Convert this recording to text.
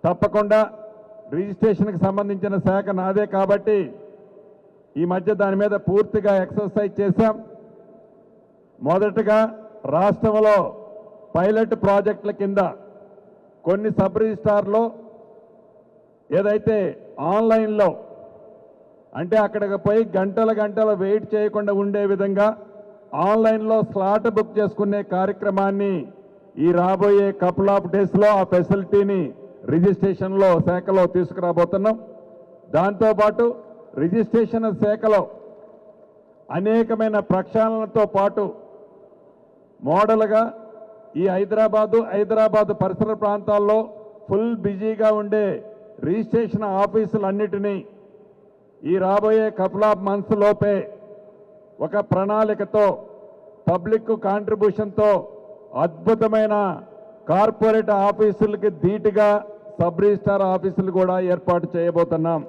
తప్పకుండా రిజిస్ట్రేషన్కి సంబంధించిన శాఖ నాదే కాబట్టి ఈ మధ్య దాని మీద పూర్తిగా ఎక్సర్సైజ్ చేశాం. మొదటగా రాష్ట్రంలో పైలట్ ప్రాజెక్టుల కింద కొన్ని సబ్ రిజిస్ట్రార్లో ఏదైతే ఆన్లైన్లో అంటే అక్కడికి పోయి గంటలు వెయిట్ చేయకుండా ఉండే విధంగా ఆన్లైన్లో స్లాట్ బుక్ చేసుకునే కార్యక్రమాన్ని ఈ రాబోయే కపుల్ ఆఫ్ డేస్లో ఆ ఫెసిలిటీని రిజిస్ట్రేషన్లో శాఖలో తీసుకురాబోతున్నాం. దాంతోపాటు రిజిస్ట్రేషన్ శాఖలో అనేకమైన ప్రక్షాళనతో పాటు మోడల్గా ఈ హైదరాబాదు పరిసర ప్రాంతాల్లో ఫుల్ బిజీగా ఉండే రిజిస్ట్రేషన్ ఆఫీసులన్నిటినీ ఈ రాబోయే కపుల్ ఆఫ్ మంత్స్ లోపే ఒక ప్రణాళికతో పబ్లిక్ కాంట్రిబ్యూషన్తో అద్భుతమైన కార్పొరేట్ ఆఫీసులకి ధీటుగా సబ్ రిజిస్ట్రార్ ఆఫీసులు కూడా ఏర్పాటు చేయబోతున్నాం.